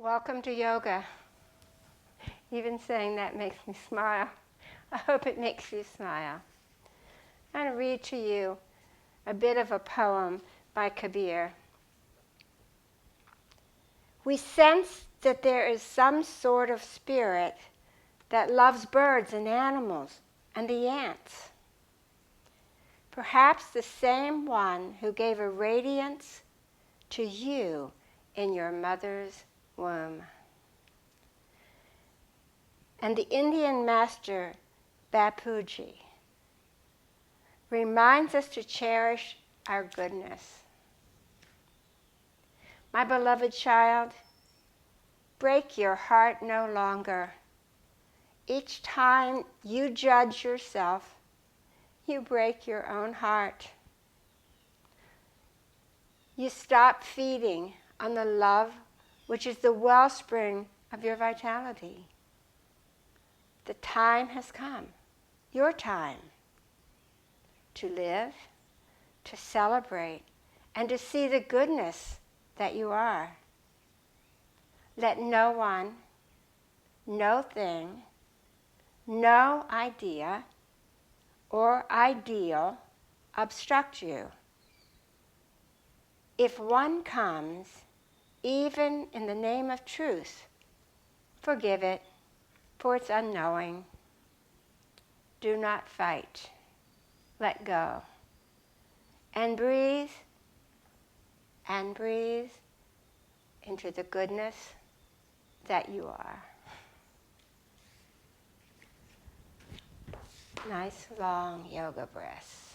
Welcome to yoga. Even saying that makes me smile. I hope it makes you smile. I'm going to read to you a bit of a poem by Kabir. We sense that there is some sort of spirit that loves birds and animals and the ants. Perhaps the same one who gave a radiance to you in your mother's womb. And the Indian master Bapuji reminds us to cherish our goodness. My beloved child, break your heart no longer. Each time you judge yourself, you break your own heart. You stop feeding on the love which is the wellspring of your vitality. The time has come, your time, to live, to celebrate, and to see the goodness that you are. Let no one, no thing, no idea or ideal obstruct you. If one comes, even in the name of truth, forgive it, for it's unknowing. Do not fight. Let go. And breathe into the goodness that you are. Nice long yoga breaths.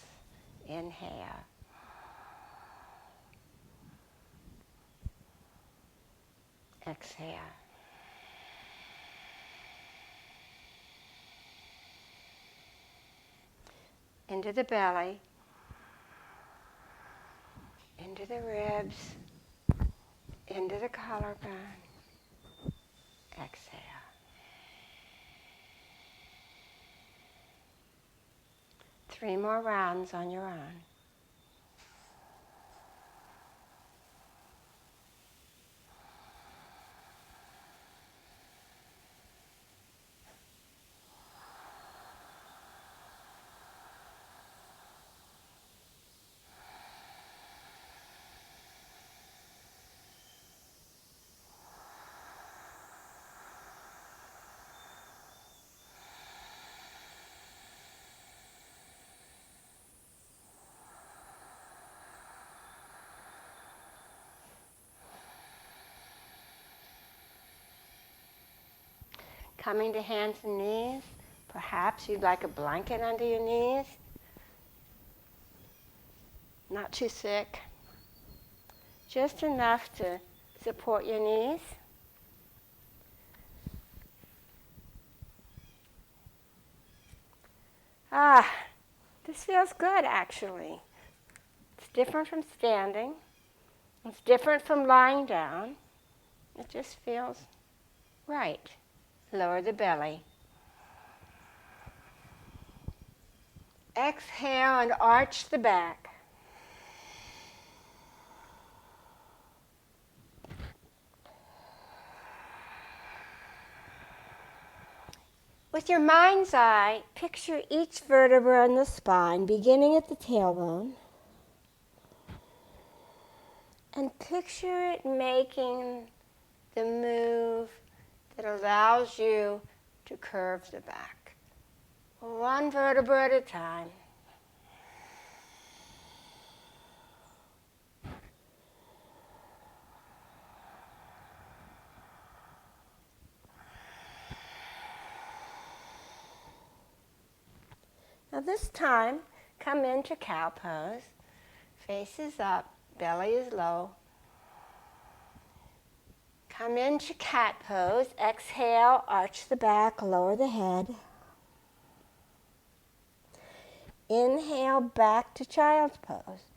Inhale. Exhale. Into the belly, into the ribs, into the collarbone. Exhale. Three more rounds on your own. Coming to hands and knees. Perhaps you'd like a blanket under your knees. Not too thick. Just enough to support your knees. This feels good actually. It's different from standing. It's different from lying down. It just feels right. Lower the belly. Exhale and arch the back. With your mind's eye, picture each vertebra in the spine, beginning at the tailbone. And picture it making the move that allows you to curve the back. One vertebra at a time. Now this time, come into cow pose. Face is up, belly is low. Come into cat pose. Exhale, arch the back, lower the head. Inhale, back to child's pose.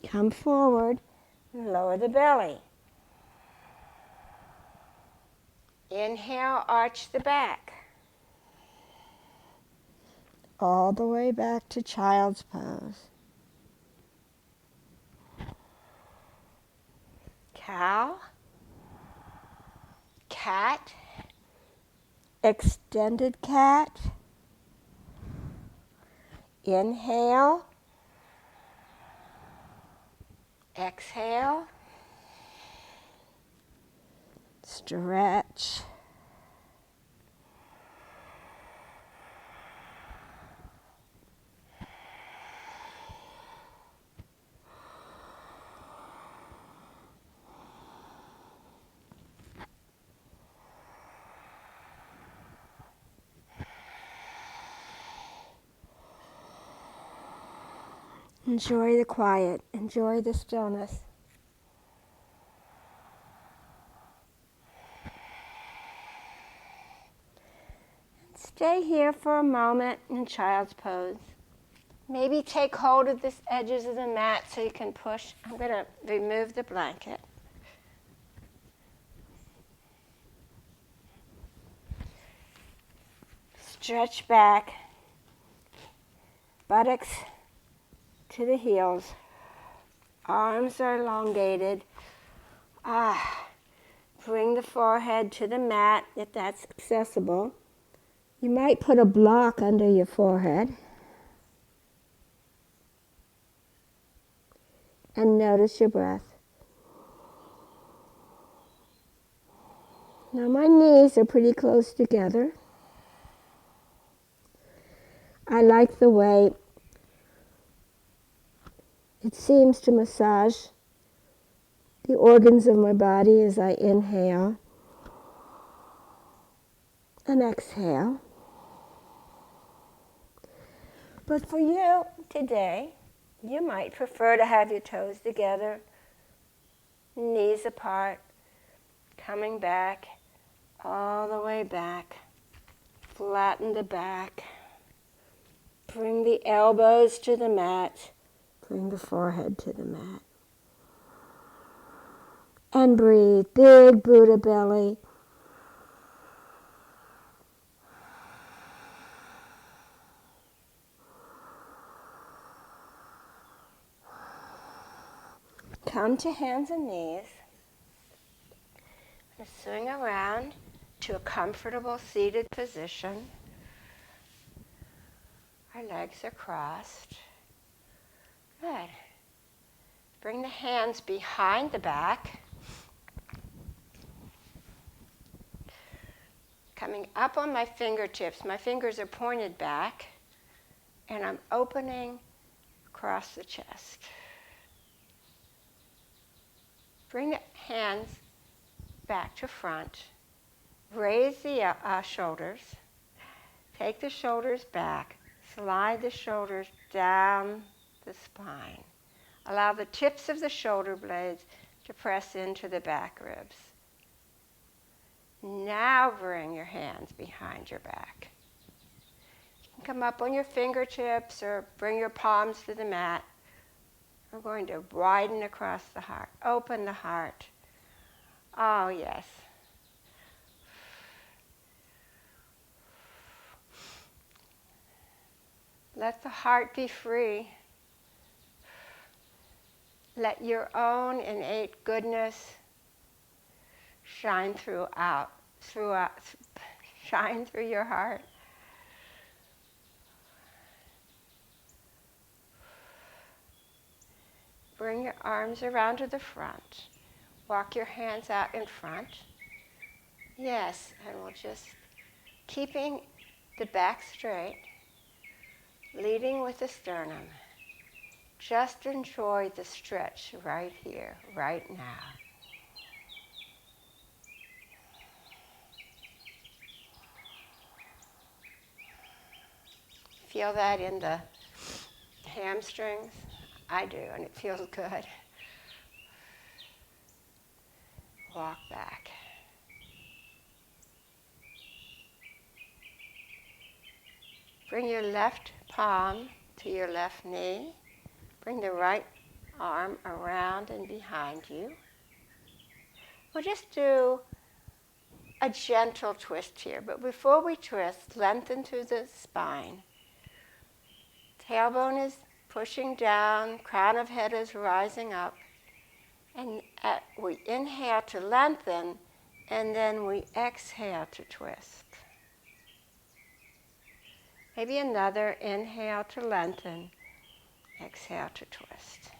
Come forward, and lower the belly. Inhale, arch the back. All the way back to child's pose. Cow, cat, extended cat. Inhale, exhale, stretch. Enjoy the quiet, enjoy the stillness. Stay here for a moment in child's pose. Maybe take hold of the edges of the mat so you can push. I'm going to remove the blanket. Stretch back, buttocks to the heels. Arms are elongated. Bring the forehead to the mat if that's accessible. You might put a block under your forehead. And notice your breath. Now my knees are pretty close together. I like the way it seems to massage the organs of my body as I inhale and exhale. But for you today, you might prefer to have your toes together, knees apart, coming back, all the way back. Flatten the back. Bring the elbows to the mat. Bring the forehead to the mat. And breathe. Big Buddha belly. Come to hands and knees. And swing around to a comfortable seated position. Our legs are crossed. Good. Bring the hands behind the back. Coming up on my fingertips. My fingers are pointed back. And I'm opening across the chest. Bring the hands back to front. Raise the shoulders. Take the shoulders back. Slide the shoulders down the spine. Allow the tips of the shoulder blades to press into the back ribs. Now bring your hands behind your back. You can come up on your fingertips or bring your palms to the mat. We're going to widen across the heart. Open the heart. Oh, yes. Let the heart be free. Let your own innate goodness shine shine through your heart. Bring your arms around to the front. Walk your hands out in front. Yes, and we'll just keeping the back straight, leading with the sternum. Just enjoy the stretch right here, right now. Feel that in the hamstrings? I do, and it feels good. Walk back. Bring your left palm to your left knee. Bring the right arm around and behind you. We'll just do a gentle twist here, but before we twist, lengthen through the spine. Tailbone is pushing down, crown of head is rising up. And we inhale to lengthen, and then we exhale to twist. Maybe another inhale to lengthen, exhale to twist.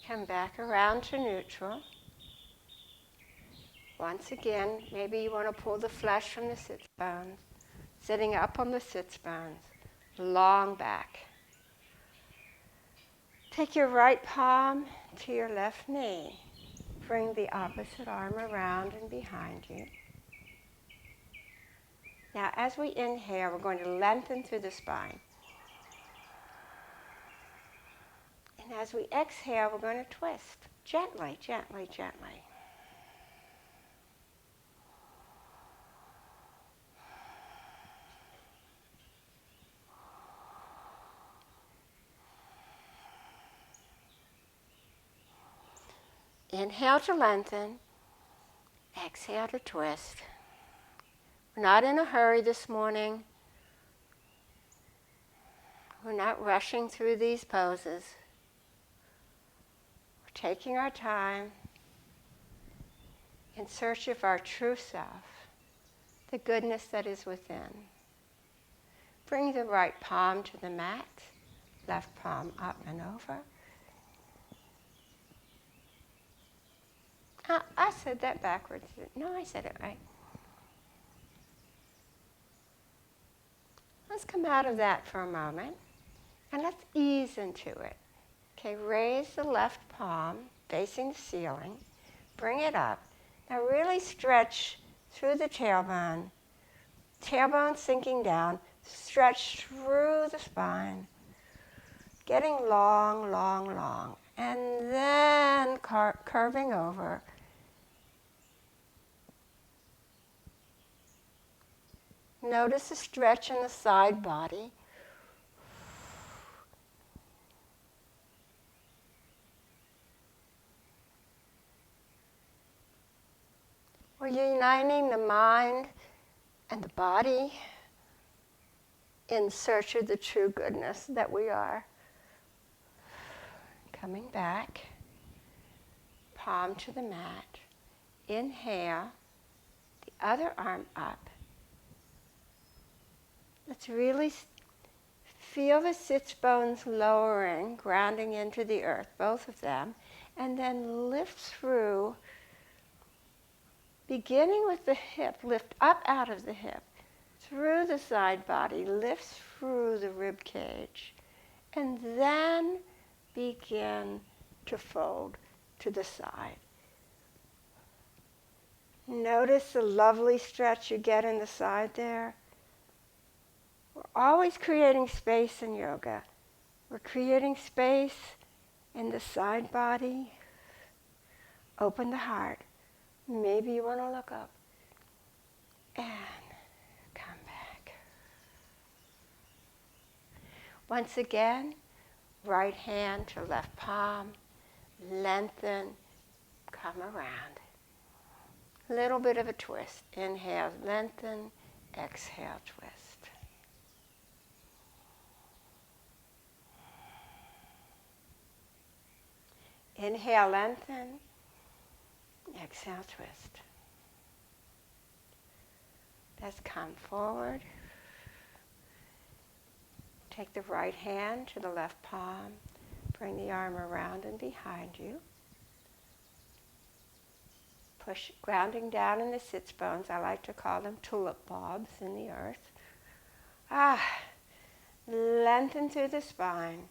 Come back around to neutral. Once again, maybe you want to pull the flesh from the sits bones, sitting up on the sits bones, long back. Take your right palm to your left knee. Bring the opposite arm around and behind you. Now, as we inhale, we're going to lengthen through the spine. And as we exhale, we're going to twist gently, gently, gently. Inhale to lengthen. Exhale to twist. We're not in a hurry this morning. We're not rushing through these poses. We're taking our time in search of our true self, the goodness that is within. Bring the right palm to the mat, left palm up and over. I said that backwards. No, I said it right. Let's come out of that for a moment, and let's ease into it. Okay, raise the left palm facing the ceiling. Bring it up. Now really stretch through the tailbone. Tailbone sinking down. Stretch through the spine. Getting long, long, long. And then curving over. Notice the stretch in the side body. We're uniting the mind and the body in search of the true goodness that we are. Coming back, palm to the mat. Inhale, the other arm up. Let's really feel the sits bones lowering, grounding into the earth, both of them, and then lift through, beginning with the hip, lift up out of the hip, through the side body, lift through the rib cage, and then begin to fold to the side. Notice the lovely stretch you get in the side there. We're always creating space in yoga. We're creating space in the side body. Open the heart. Maybe you want to look up. And come back. Once again, right hand to left palm. Lengthen. Come around. Little bit of a twist. Inhale, lengthen. Exhale, twist. Inhale, lengthen. Exhale, twist. Let's come forward. Take the right hand to the left palm. Bring the arm around and behind you. Push, grounding down in the sits bones. I like to call them tulip bulbs in the earth. Lengthen through the spine.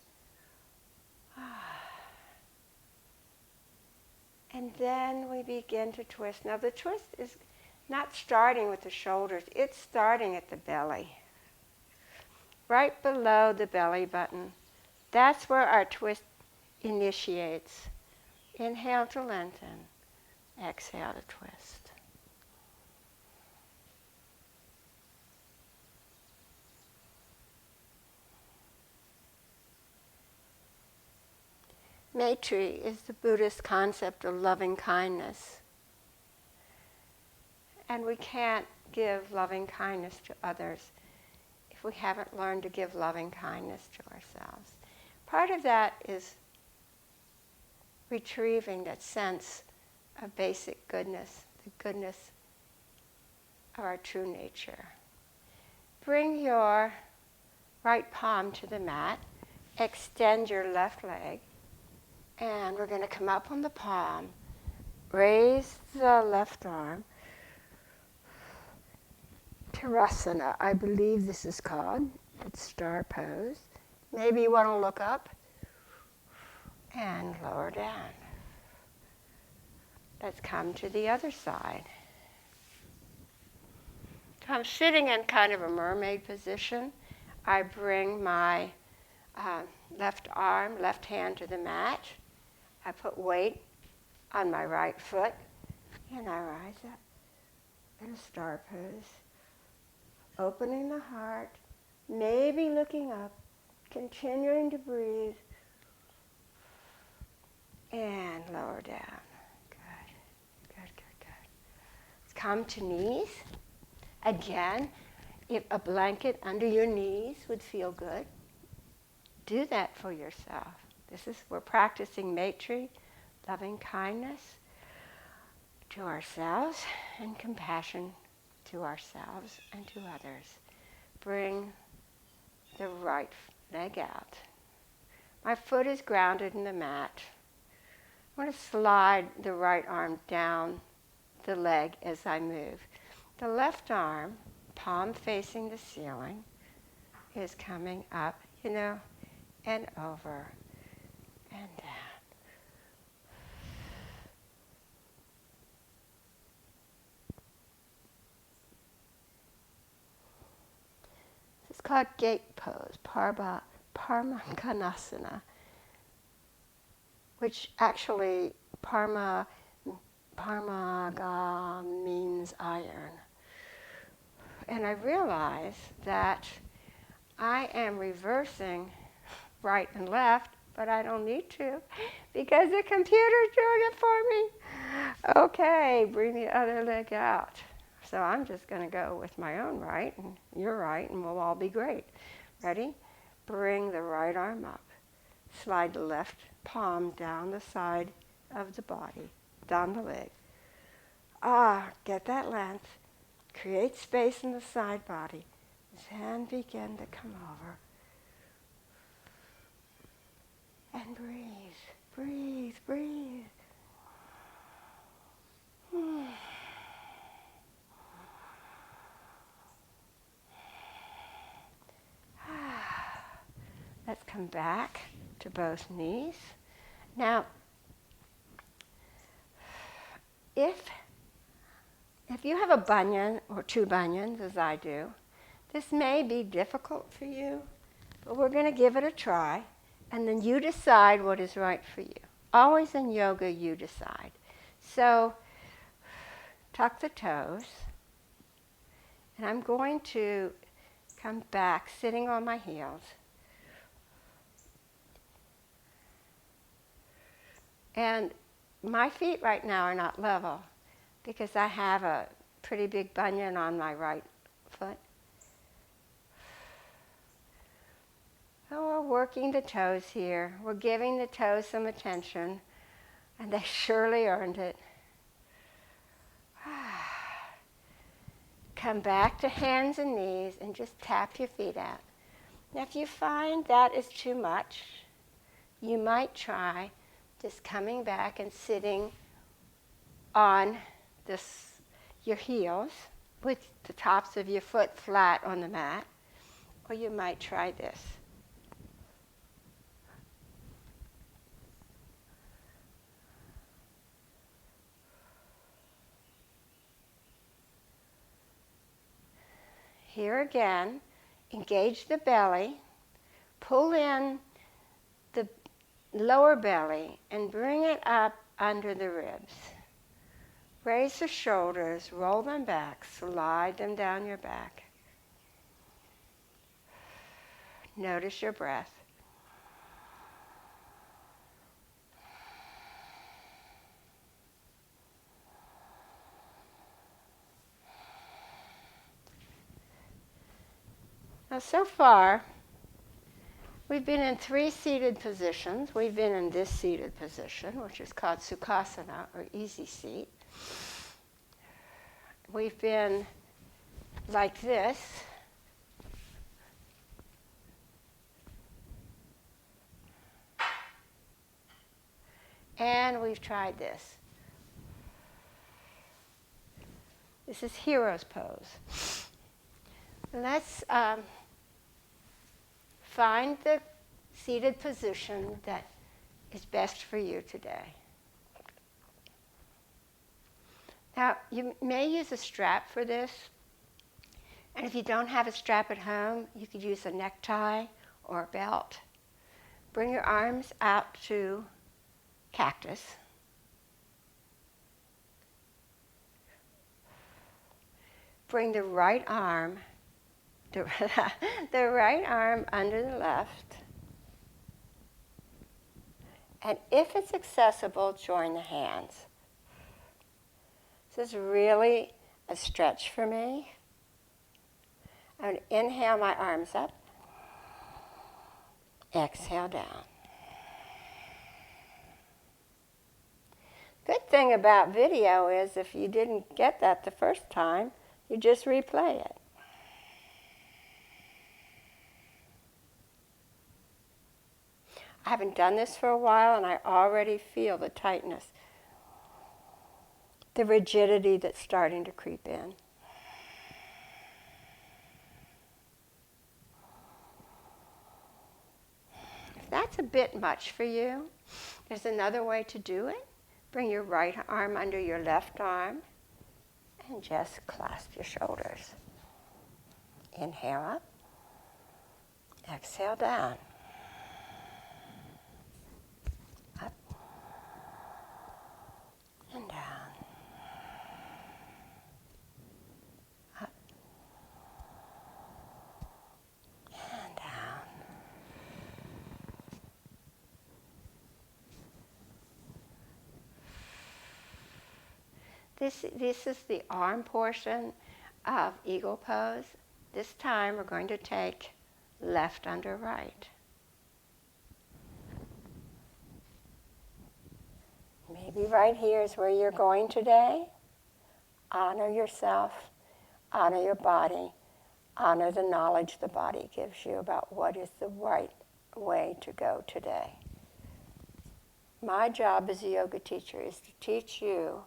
And then we begin to twist. Now the twist is not starting with the shoulders, it's starting at the belly. Right below the belly button. That's where our twist initiates. Inhale to lengthen. Exhale to twist. Maitri is the Buddhist concept of loving kindness. And we can't give loving kindness to others if we haven't learned to give loving kindness to ourselves. Part of that is retrieving that sense of basic goodness, the goodness of our true nature. Bring your right palm to the mat, extend your left leg, and we're going to come up on the palm, raise the left arm, Konasana, I believe this is called. It's star pose. Maybe you want to look up and lower down. Let's come to the other side. So I'm sitting in kind of a mermaid position. I bring my left arm, left hand to the mat. I put weight on my right foot, and I rise up in a star pose. Opening the heart, maybe looking up, continuing to breathe, and lower down. Good, good, good, good. Let's come to knees. Again, if a blanket under your knees would feel good, do that for yourself. We're practicing Maitri, loving kindness to ourselves and compassion to ourselves and to others. Bring the right leg out. My foot is grounded in the mat. I'm going to slide the right arm down the leg as I move. The left arm, palm facing the ceiling, is coming up, and over and down. It's called Gatepost, Konasana, which actually Parmaga means iron. And I realize that I am reversing right and left, but I don't need to because the computer's doing it for me. Okay, bring the other leg out. So I'm just going to go with my own right, and your right, and we'll all be great. Ready? Bring the right arm up. Slide the left palm down the side of the body, down the leg. Get that length. Create space in the side body. Then begin to come over. And breathe, breathe, breathe. Let's come back to both knees. Now, if you have a bunion or two bunions, as I do, this may be difficult for you, but we're going to give it a try, and then you decide what is right for you. Always in yoga, you decide. So, tuck the toes, and I'm going to come back sitting on my heels. And my feet right now are not level because I have a pretty big bunion on my right foot. So we're working the toes here. We're giving the toes some attention, and they surely earned it. Come back to hands and knees and just tap your feet out. Now if you find that is too much, you might try just coming back and sitting on your heels with the tops of your foot flat on the mat, or you might try this. Here again, engage the belly, pull in the lower belly and bring it up under the ribs. Raise the shoulders, roll them back, slide them down your back. Notice your breath. Now, so far, we've been in 3 seated positions. We've been in this seated position, which is called Sukhasana, or easy seat. We've been like this. And we've tried this. This is hero's pose. Let's find the seated position that is best for you today. Now, you may use a strap for this. And if you don't have a strap at home, you could use a necktie or a belt. Bring your arms out to cactus. Bring the right arm, the right arm under the left. And if it's accessible, join the hands. This is really a stretch for me. I would inhale my arms up. Exhale down. Good thing about video is if you didn't get that the first time, you just replay it. I haven't done this for a while and I already feel the tightness, the rigidity that's starting to creep in. If that's a bit much for you, there's another way to do it. Bring your right arm under your left arm and just clasp your shoulders. Inhale up. Exhale down. Up and down. Up and down. This is the arm portion of eagle pose. This time we're going to take left under right. Maybe right here is where you're going today. Honor yourself, honor your body, honor the knowledge the body gives you about what is the right way to go today. My job as a yoga teacher is to teach you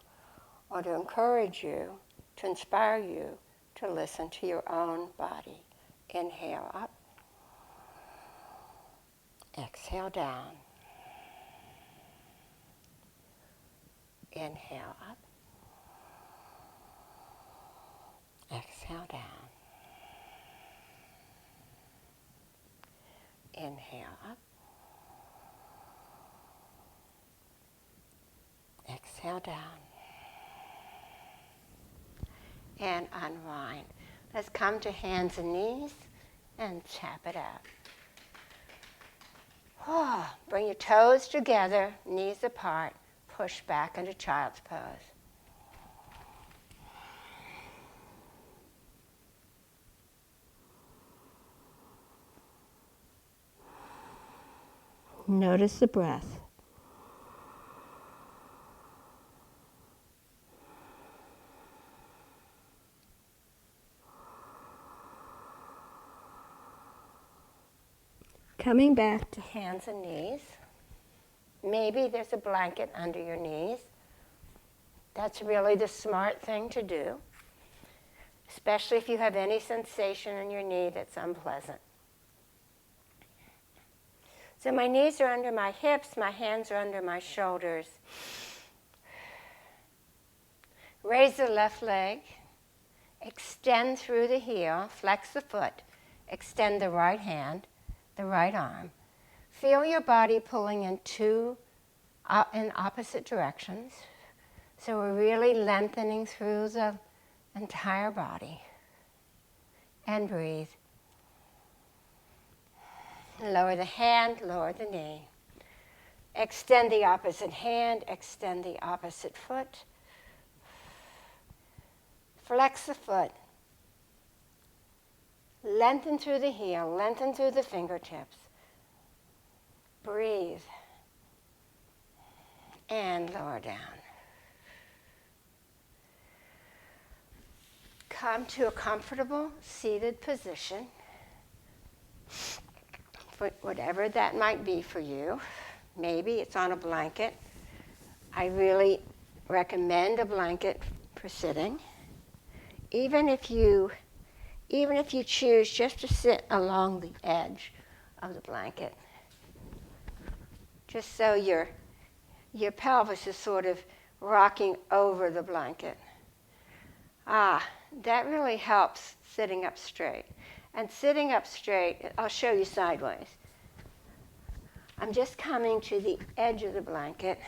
or to encourage you, to inspire you to listen to your own body. Inhale up. Exhale down. Inhale up. Exhale down. Inhale up. Exhale down. And unwind. Let's come to hands and knees and tap it out. Oh, bring your toes together, knees apart, push back into child's pose. Notice the breath. Coming back to hands and knees. Maybe there's a blanket under your knees. That's really the smart thing to do, especially if you have any sensation in your knee that's unpleasant. So my knees are under my hips, my hands are under my shoulders. Raise the left leg, extend through the heel, flex the foot, extend the right hand, the right arm. Feel your body pulling in opposite directions. So we're really lengthening through the entire body. And breathe. Lower the hand, lower the knee. Extend the opposite hand, extend the opposite foot. Flex the foot. Lengthen through the heel, lengthen through the fingertips. Breathe. And lower down. Come to a comfortable seated position, whatever that might be for you. Maybe it's on a blanket. I really recommend a blanket for sitting. Even if you choose just to sit along the edge of the blanket, just so your pelvis is sort of rocking over the blanket. That really helps sitting up straight. And sitting up straight, I'll show you sideways. I'm just coming to the edge of the blanket.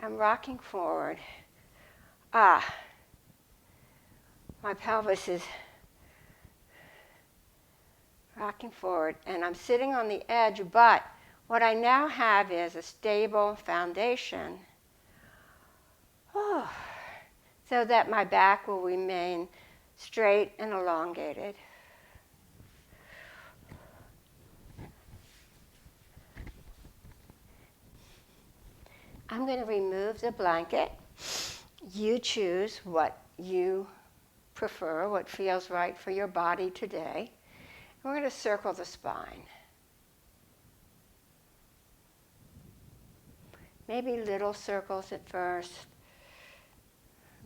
I'm rocking forward. My pelvis is rocking forward, and I'm sitting on the edge, but what I now have is a stable foundation. So that my back will remain straight and elongated. I'm going to remove the blanket. You choose what you prefer, what feels right for your body today. We're going to circle the spine. Maybe little circles at first.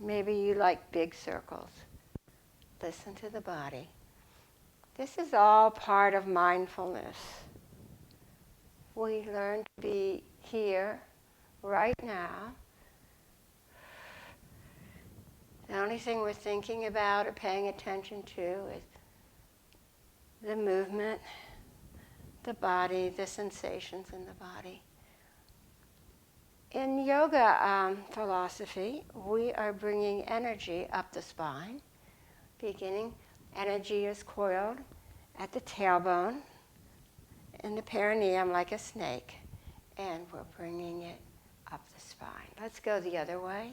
Maybe you like big circles. Listen to the body. This is all part of mindfulness. We learn to be here, right now. The only thing we're thinking about or paying attention to is the movement, the body, the sensations in the body. In yoga philosophy, we are bringing energy up the spine. Beginning, energy is coiled at the tailbone in the perineum like a snake, and we're bringing it up the spine. Let's go the other way.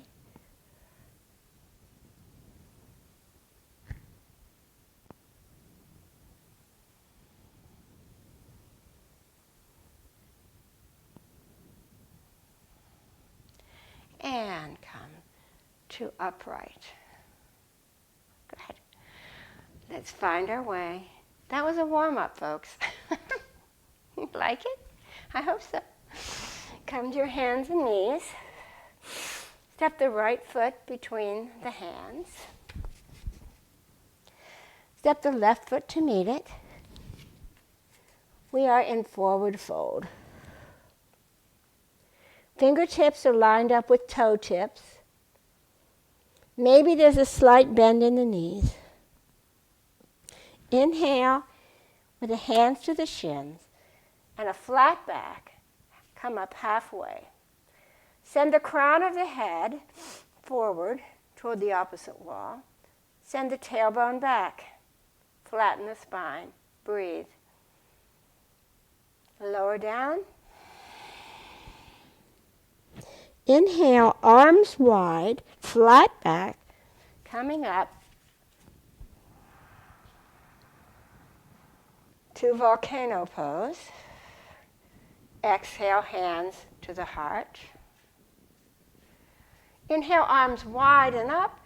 And come to upright. Good. Let's find our way. That was a warm-up, folks. You like it? I hope so. Come to your hands and knees. Step the right foot between the hands. Step the left foot to meet it. We are in forward fold. Fingertips are lined up with toe tips. Maybe there's a slight bend in the knees. Inhale with the hands to the shins and a flat back. Come up halfway. Send the crown of the head forward toward the opposite wall. Send the tailbone back. Flatten the spine. Breathe. Lower down. Inhale, arms wide, flat back, coming up to volcano pose. Exhale, hands to the heart. Inhale, arms wide and up.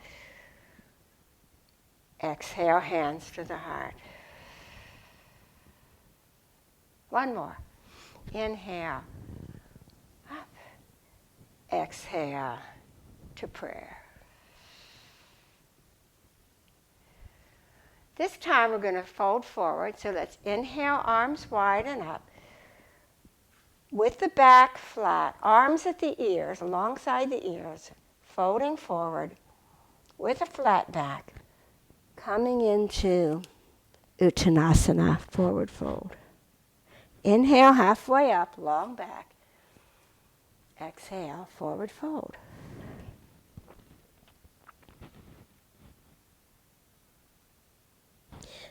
Exhale, hands to the heart. One more. Inhale. Exhale to prayer. This time we're going to fold forward, so let's inhale, arms wide and up. With the back flat, arms at the ears, alongside the ears, folding forward with a flat back, coming into Uttanasana, forward fold. Inhale, halfway up, long back. Exhale, forward fold.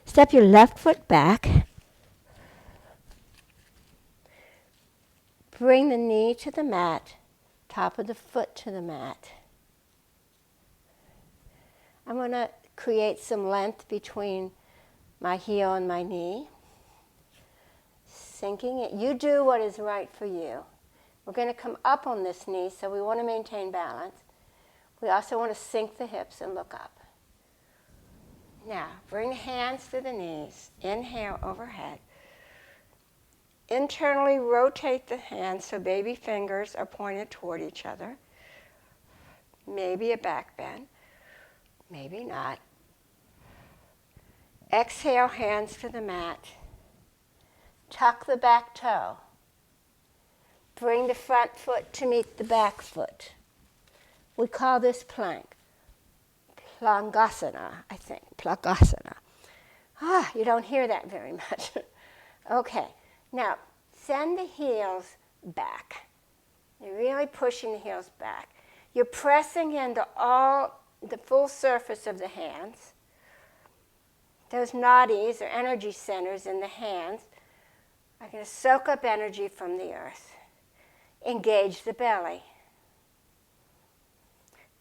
Step your left foot back. Bring the knee to the mat, top of the foot to the mat. I'm going to create some length between my heel and my knee. Sinking it. You do what is right for you. We're going to come up on this knee, so we want to maintain balance. We also want to sink the hips and look up. Now, bring the hands to the knees. Inhale overhead. Internally rotate the hands so baby fingers are pointed toward each other. Maybe a back bend, maybe not. Exhale, hands to the mat. Tuck the back toe. Bring the front foot to meet the back foot. We call this plank Plangasana, I think. Plangasana. You don't hear that very much. Okay, now send the heels back. You're really pushing the heels back. You're pressing into the full surface of the hands. Those nadis, or energy centers in the hands, are going to soak up energy from the earth. Engage the belly.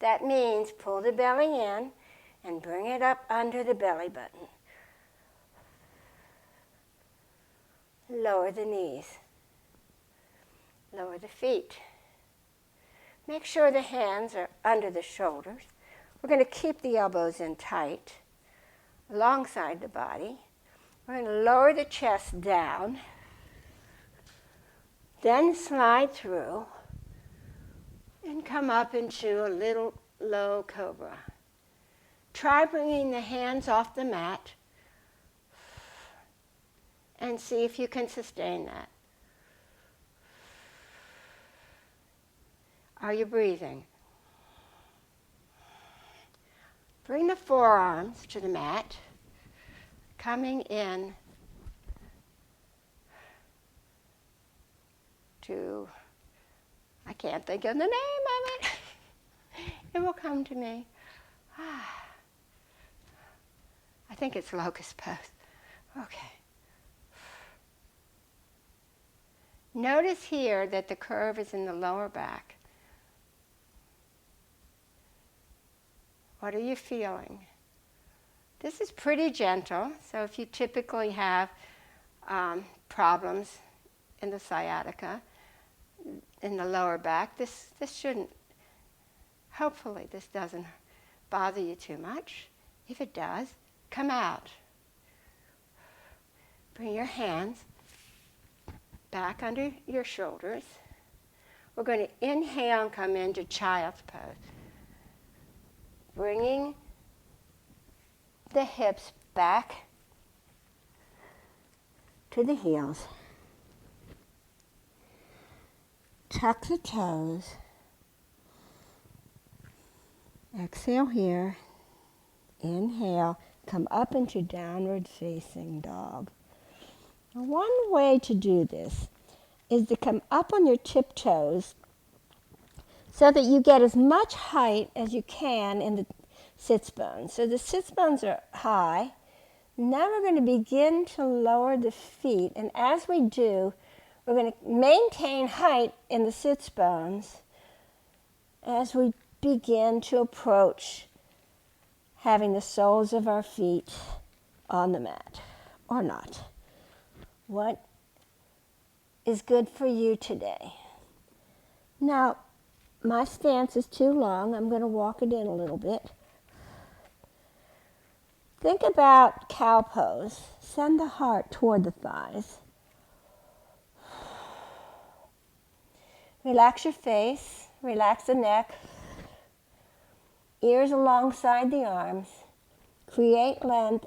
That means pull the belly in and bring it up under the belly button. Lower the knees. Lower the feet. Make sure the hands are under the shoulders. We're going to keep the elbows in tight alongside the body. We're going to lower the chest down. Then slide through and come up into a little low cobra. Try bringing the hands off the mat and see if you can sustain that. Are you breathing? Bring the forearms to the mat, coming in to, I can't think of the name of it. It will come to me. I think it's locust pose. Okay. Notice here that the curve is in the lower back. What are you feeling? This is pretty gentle, so if you typically have problems in the sciatica, in the lower back, this shouldn't, hopefully this doesn't bother you too much. If it does, come out. Bring your hands back under your shoulders. We're going to inhale and come into child's pose. Bringing the hips back to the heels. Tuck the toes. Exhale here. Inhale. Come up into downward facing dog. Now, one way to do this is to come up on your tiptoes so that you get as much height as you can in the sits bones. So the sits bones are high. Now we're going to begin to lower the feet, and as we do, we're going to maintain height in the sits bones as we begin to approach having the soles of our feet on the mat, or not. What is good for you today? Now, my stance is too long. I'm going to walk it in a little bit. Think about cow pose. Send the heart toward the thighs. Relax your face. Relax the neck. Ears alongside the arms. Create length.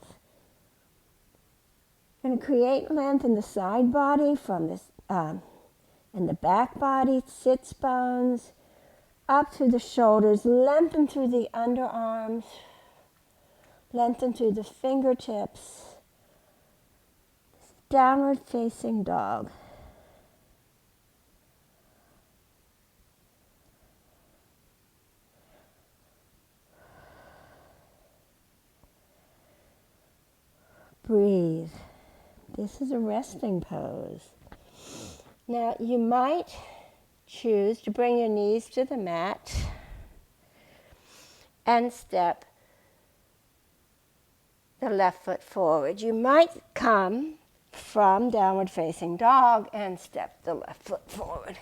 You're going to create length in the side body, from this, in the back body, sits bones, up through the shoulders, lengthen through the underarms, lengthen through the fingertips. Downward facing dog. Breathe. This is a resting pose. Now, you might choose to bring your knees to the mat and step the left foot forward. You might come from downward facing dog and step the left foot forward.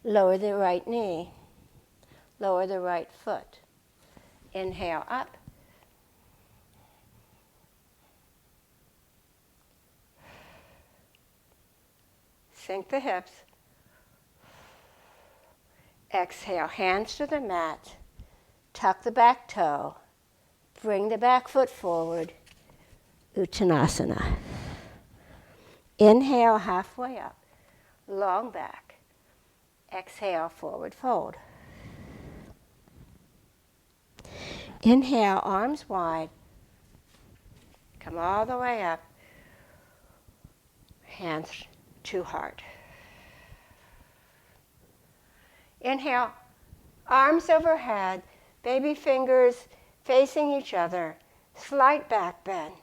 Lower the right knee. Lower the right foot. Inhale up. Sink the hips. Exhale, hands to the mat. Tuck the back toe. Bring the back foot forward. Uttanasana. Inhale, halfway up. Long back. Exhale, forward fold. Inhale, arms wide. Come all the way up. Hands to heart. Inhale, arms overhead, baby fingers facing each other, slight back bend.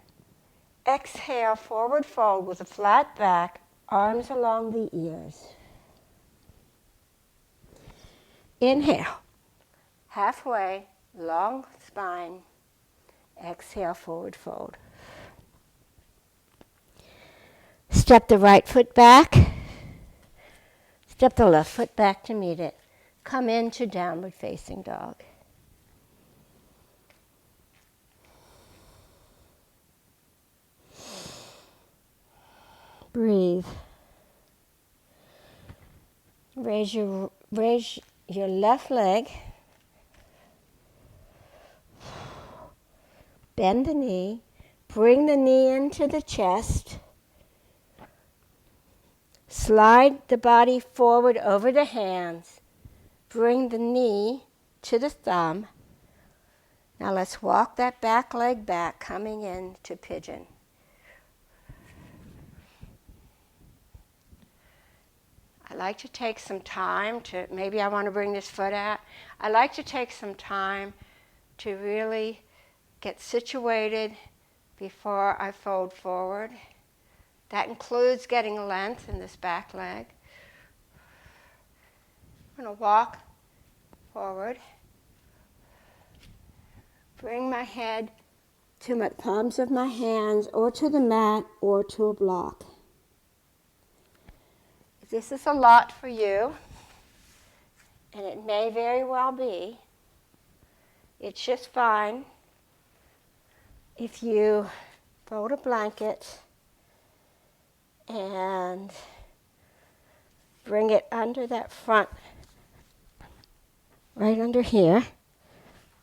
Exhale, forward fold with a flat back, arms along the ears. Inhale, halfway, long spine. Exhale, forward fold. Step the right foot back. Step the left foot back to meet it. Come into downward facing dog. Breathe. Raise your left leg. Bend the knee. Bring the knee into the chest. Slide the body forward over the hands. Bring the knee to the thumb. Now let's walk that back leg back, coming into pigeon. I like to take some time to, maybe I want to bring this foot out. I like to take some time to really get situated before I fold forward. That includes getting length in this back leg. I'm going to walk forward. Bring my head to my palms of my hands or to the mat or to a block. If this is a lot for you, and it may very well be, it's just fine if you fold a blanket and bring it under that front, right under here,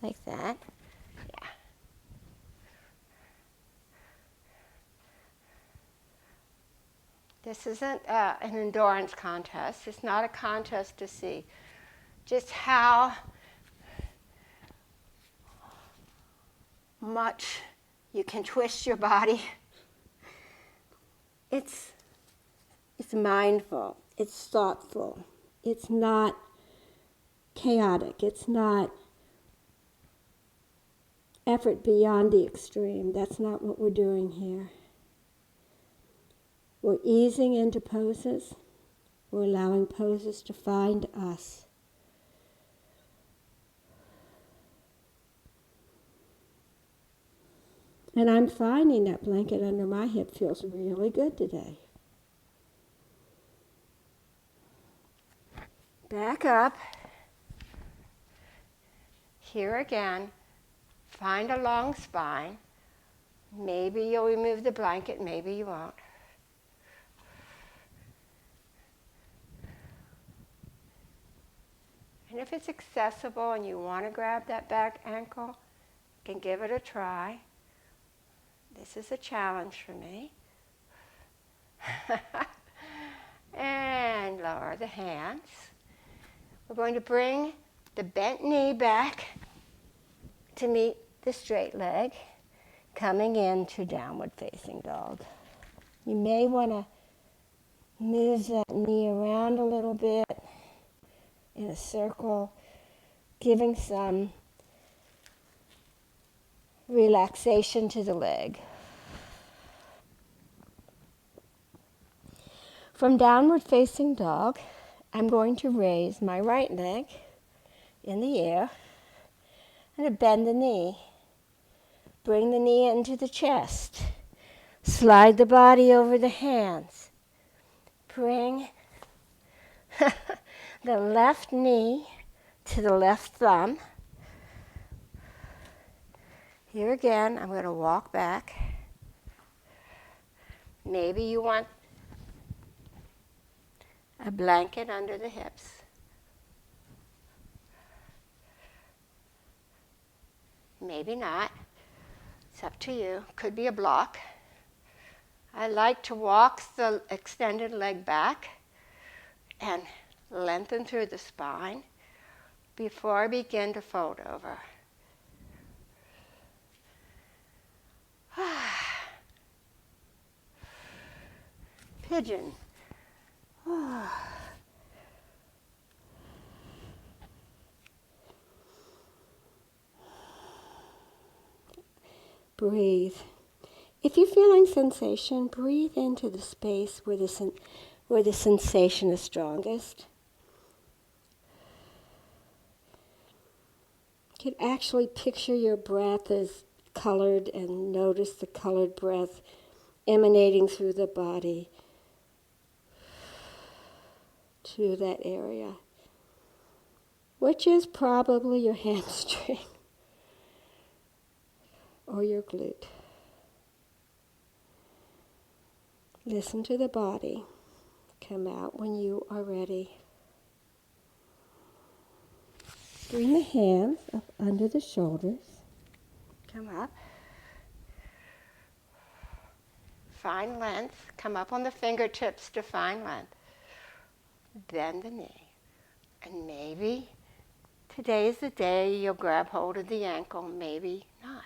like that. Yeah. This isn't an endurance contest. It's not a contest to see just how much you can twist your body. It's mindful, it's thoughtful, it's not chaotic, it's not effort beyond the extreme. That's not what we're doing here. We're easing into poses, we're allowing poses to find us. And I'm finding that blanket under my hip feels really good today. Back up. Here again, find a long spine. Maybe you'll remove the blanket, maybe you won't. And if it's accessible and you want to grab that back ankle, you can give it a try. This is a challenge for me. And lower the hands. We're going to bring the bent knee back to meet the straight leg, coming into downward facing dog. You may want to move that knee around a little bit in a circle, giving some relaxation to the leg. From downward facing dog, I'm going to raise my right leg in the air and bend the knee. Bring the knee into the chest. Slide the body over the hands. Bring the left knee to the left thumb. Here again, I'm going to walk back. Maybe you want a blanket under the hips. Maybe not. It's up to you. Could be a block. I like to walk the extended leg back and lengthen through the spine before I begin to fold over. Pigeon. Breathe. If you're feeling sensation, breathe into the space where the sensation is strongest. You can actually picture your breath as colored and notice the colored breath emanating through the body to that area, which is probably your hamstring or your glute. Listen to the body. Come out when you are ready. Bring the hands up under the shoulders. Come up. Find length. Come up on the fingertips to find length. Bend the knee. And maybe today's the day you'll grab hold of the ankle, maybe not.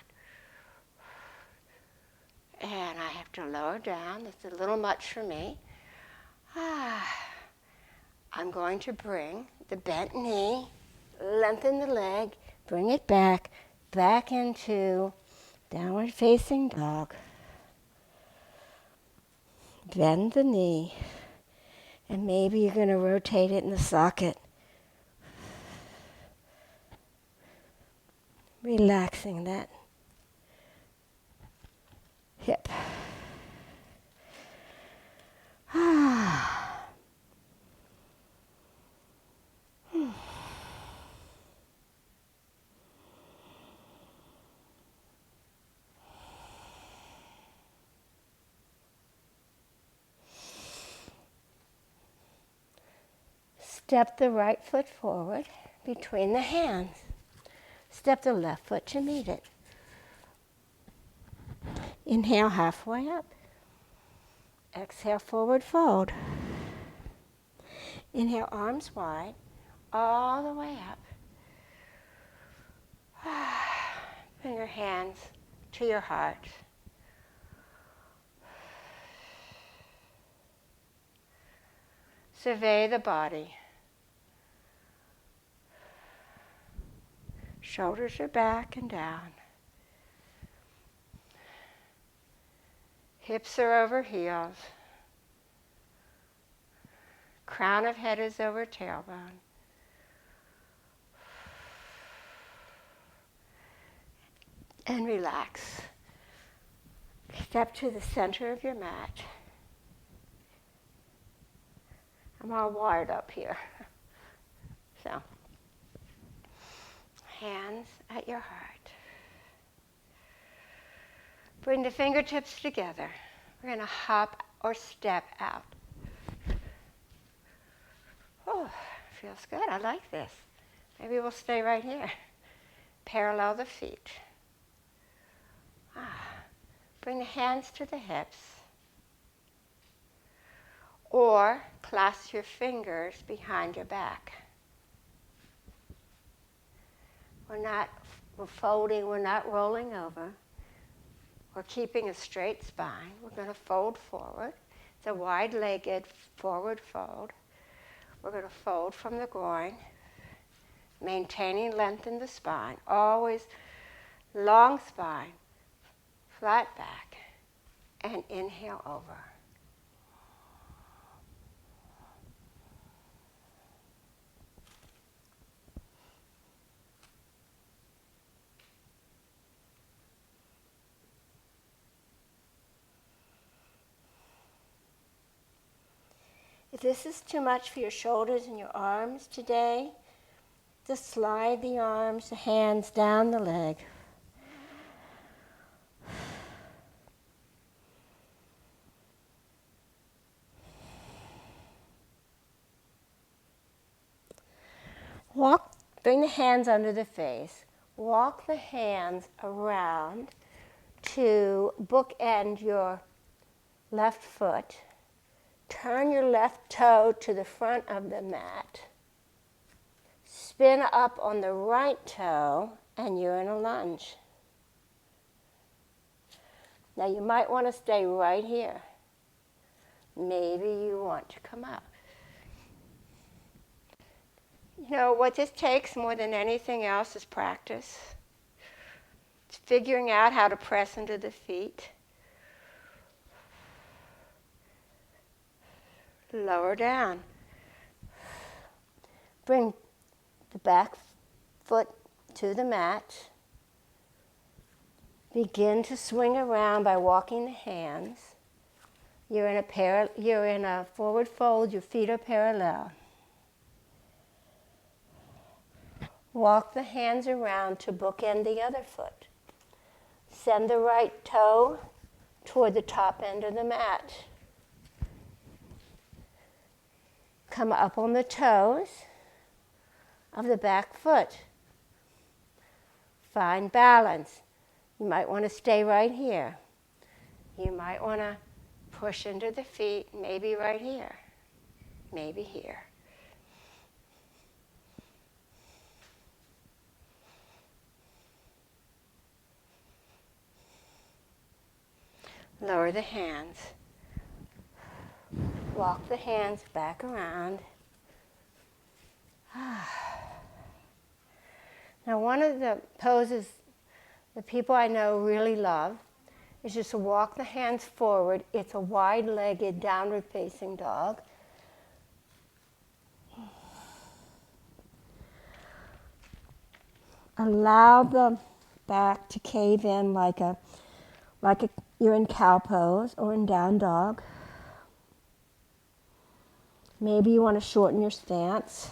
And I have to lower down. It's a little much for me. I'm going to bring the bent knee, lengthen the leg, bring it back into downward facing dog. Bend the knee, and maybe you're going to rotate it in the socket. Relaxing that hip. Step the right foot forward between the hands. Step the left foot to meet it. Inhale halfway up. Exhale, forward fold. Inhale, arms wide, all the way up. Bring your hands to your heart. Survey the body. Shoulders are back and down. Hips are over heels. Crown of head is over tailbone. And relax. Step to the center of your mat. I'm all wired up here. So, hands at your heart. Bring the fingertips together. We're going to hop or step out. Oh, feels good. I like this. Maybe we'll stay right here. Parallel the feet. Bring the hands to the hips. Or clasp your fingers behind your back. We're folding, we're not rolling over. We're keeping a straight spine. We're going to fold forward. It's a wide-legged forward fold. We're going to fold from the groin, maintaining length in the spine. Always long spine, flat back, and inhale over. this is too much for your shoulders and your arms today, just slide the arms, the hands down the leg. Bring the hands under the face. Walk the hands around to bookend your left foot. Turn your left toe to the front of the mat. Spin up on the right toe, and you're in a lunge. Now you might want to stay right here. Maybe you want to come up. You know, what this takes more than anything else is practice. It's figuring out how to press into the feet. Lower down. Bring the back foot to the mat. Begin to swing around by walking the hands. You're in a forward fold, your feet are parallel. Walk the hands around to bookend the other foot. Send the right toe toward the top end of the mat. Come up on the toes of the back foot. Find balance. You might want to stay right here. You might want to push into the feet, maybe right here, maybe here. Lower the hands. Walk the hands back around. Now, one of the poses the people I know really love is just to walk the hands forward. It's a wide-legged, downward-facing dog. Allow the back to cave in like you're in cow pose or in down dog. Maybe you want to shorten your stance.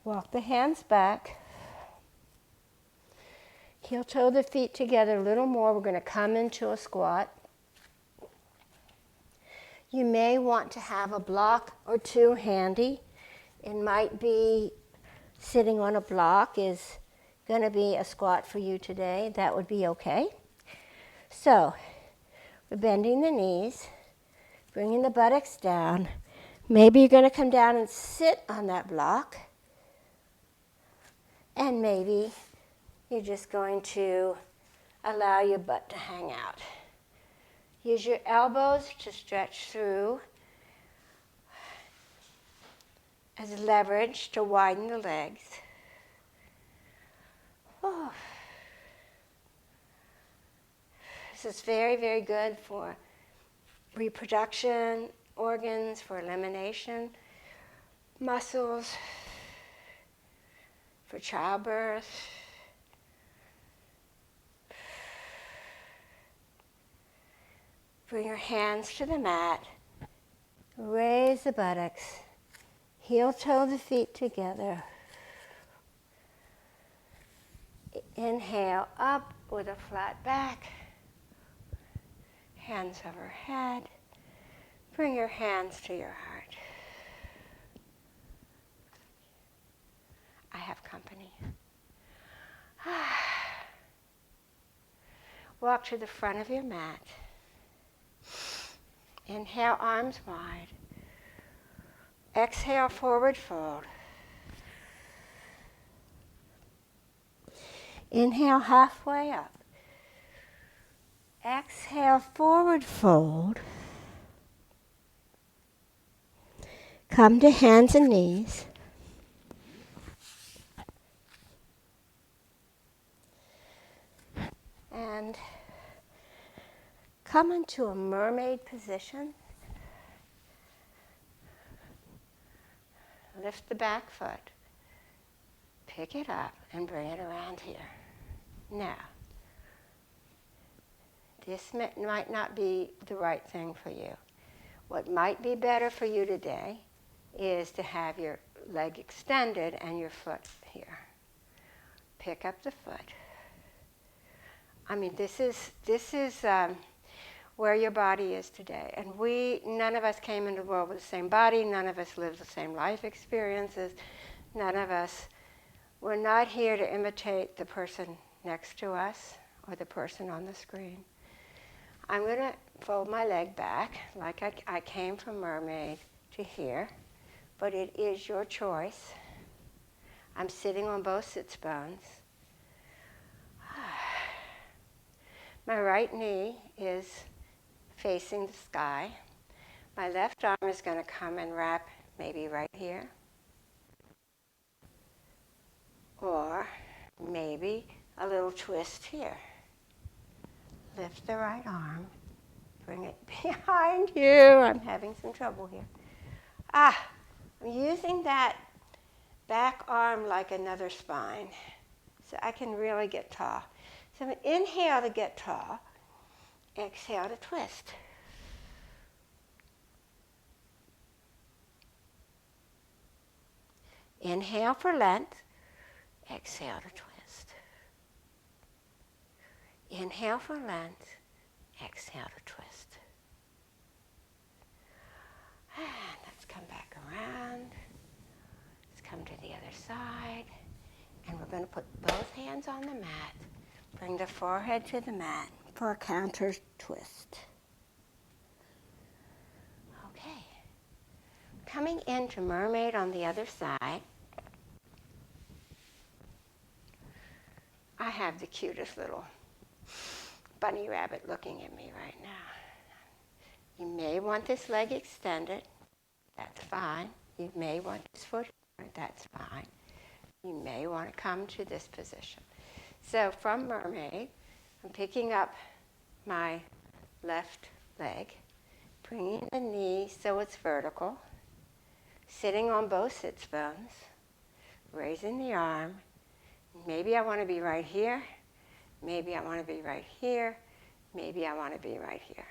Walk the hands back. Heel toe the feet together a little more. We're going to come into a squat. You may want to have a block or two handy. It might be sitting on a block is going to be a squat for you today. That would be okay. So, we're bending the knees, bringing the buttocks down. Maybe you're going to come down and sit on that block. And maybe you're just going to allow your butt to hang out. Use your elbows to stretch through as leverage to widen the legs. Oh. This is very, very good for reproduction, organs, for elimination, muscles, for childbirth. Bring your hands to the mat. Raise the buttocks. Heel toe the feet together. Inhale up with a flat back. Hands overhead. Bring your hands to your heart. I have company. Walk to the front of your mat. Inhale, arms wide. Exhale, forward fold. Inhale, halfway up. Exhale, forward fold. Come to hands and knees. And come into a mermaid position. Lift the back foot. pick it up and bring it around here. Now, this might not be the right thing for you. What might be better for you today is to have your leg extended and your foot here. Pick up the foot. I mean, this is where your body is today. And none of us came into the world with the same body. None of us live the same life experiences. None of us, we're not here to imitate the person next to us or the person on the screen. I'm going to fold my leg back like I came from Mermaid to here, but it is your choice. I'm sitting on both sits bones. My right knee is facing the sky. My left arm is going to come and wrap maybe right here. Or maybe a little twist here. Lift the right arm. Bring it behind you. I'm having some trouble here. I'm using that back arm like another spine. So I can really get tall. So inhale to get tall. Exhale to twist. Inhale for length. Exhale to twist. Inhale for length. Exhale to twist. And let's come back around. Let's come to the other side. And we're going to put both hands on the mat. Bring the forehead to the mat for a counter twist. Okay. Coming into Mermaid on the other side. I have the cutest little bunny rabbit looking at me right now. You may want this leg extended. That's fine. You may want this foot here. That's fine. You may want to come to this position. So from Mermaid, I'm picking up my left leg, bringing the knee so it's vertical, sitting on both sits bones, raising the arm. Maybe I want to be right here. Maybe I want to be right here. Maybe I want to be right here.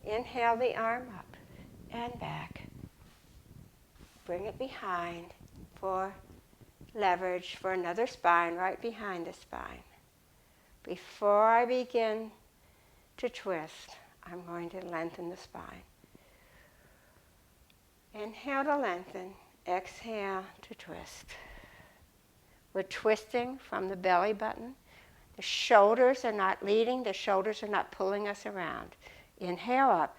Inhale the arm up and back. Bring it behind for leverage for another spine right behind the spine. Before I begin to twist, I'm going to lengthen the spine. Inhale to lengthen. Exhale to twist. We're twisting from the belly button. The shoulders are not leading. The shoulders are not pulling us around. Inhale up.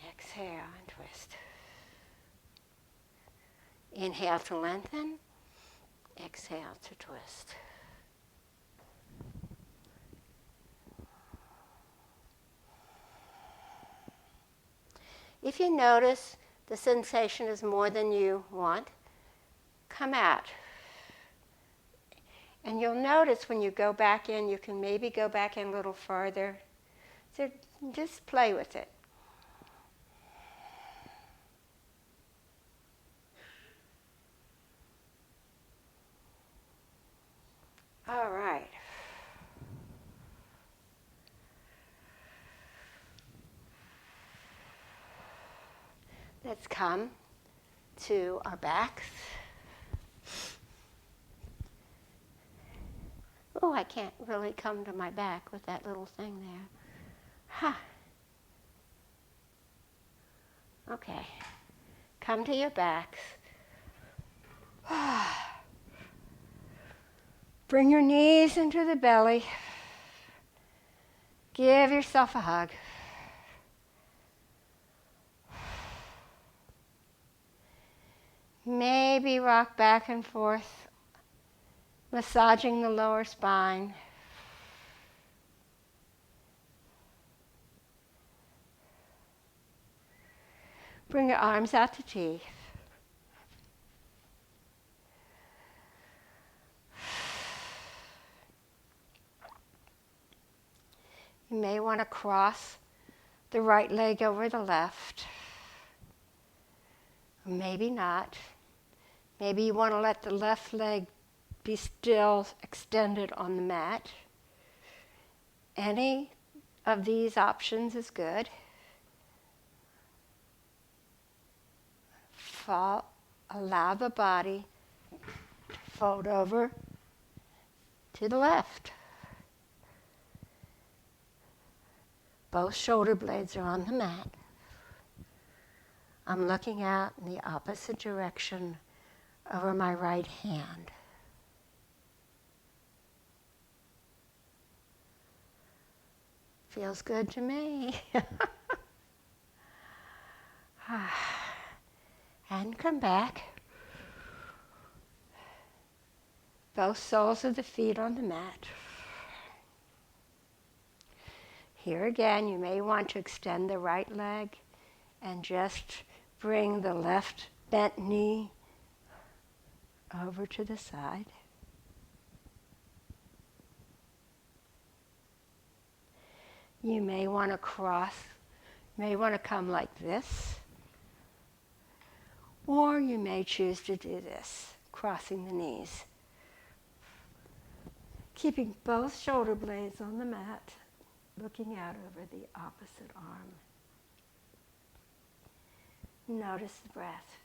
Exhale and twist. Inhale to lengthen. Exhale to twist. If you notice the sensation is more than you want, come out. And you'll notice when you go back in, you can maybe go back in a little farther. So just play with it. All right. Let's come to our backs. Oh, I can't really come to my back with that little thing there. Ha. Okay. Come to your backs. Bring your knees into the belly. Give yourself a hug. Maybe rock back and forth, massaging the lower spine. Bring your arms out to teeth. You may want to cross the right leg over the left. Maybe not. Maybe you want to let the left leg be still extended on the mat. Any of these options is good. Allow the body to fold over to the left. Both shoulder blades are on the mat. I'm looking out in the opposite direction over my right hand. Feels good to me. And come back. Both soles of the feet on the mat. Here again, you may want to extend the right leg and just bring the left bent knee over to the side. You may want to come like this, or you may choose to do this, crossing the knees. Keeping both shoulder blades on the mat, looking out over the opposite arm. Notice the breath.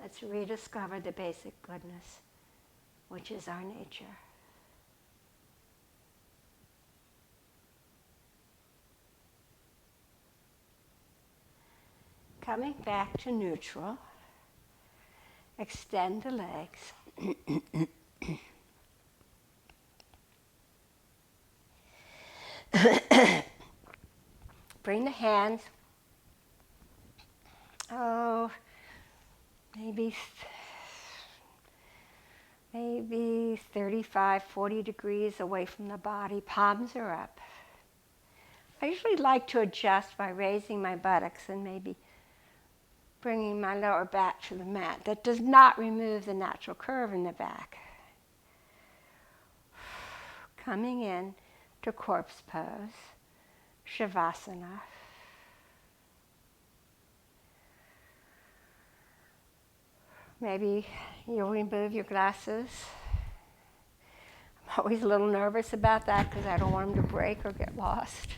Let's rediscover the basic goodness, which is our nature. Coming back to neutral, extend the legs. Bring the hands, maybe 35, 40 degrees away from the body. Palms are up. I usually like to adjust by raising my buttocks and maybe bringing my lower back to the mat. That does not remove the natural curve in the back. Coming in to corpse pose, Shavasana. Maybe you'll remove your glasses. I'm always a little nervous about that because I don't want them to break or get lost.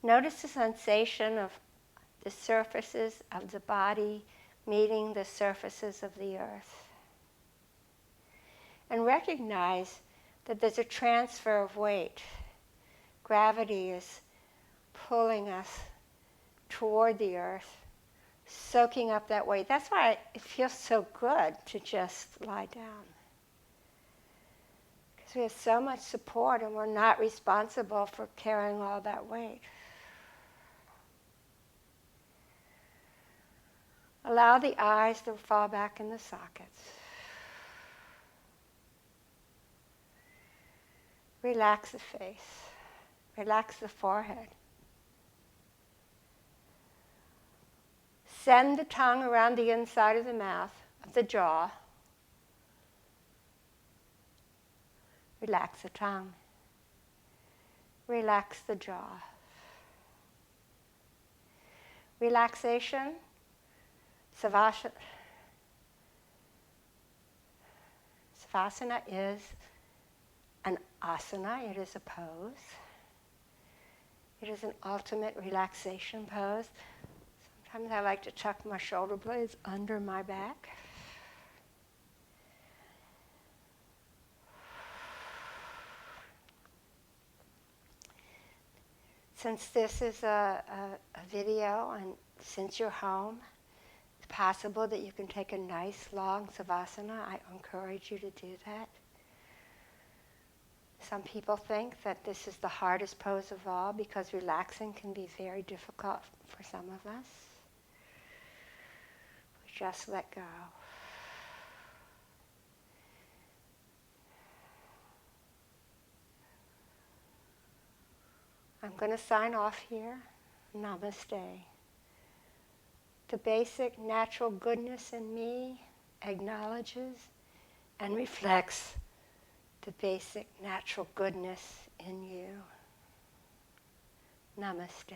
Notice the sensation of the surfaces of the body meeting the surfaces of the earth. And recognize that there's a transfer of weight. Gravity is pulling us toward the earth, soaking up that weight. That's why it feels so good to just lie down. Because we have so much support and we're not responsible for carrying all that weight. Allow the eyes to fall back in the sockets. Relax the face. Relax the forehead. Send the tongue around the inside of the mouth, of the jaw. Relax the tongue. Relax the jaw. Relaxation. Savasana is an asana. It is a pose. It is an ultimate relaxation pose. Sometimes I like to tuck my shoulder blades under my back. Since this is a video and since you're home, it's possible that you can take a nice long Savasana. I encourage you to do that. Some people think that this is the hardest pose of all because relaxing can be very difficult for some of us. We just let go. I'm going to sign off here. Namaste. The basic natural goodness in me acknowledges and reflects the basic natural goodness in you. Namaste.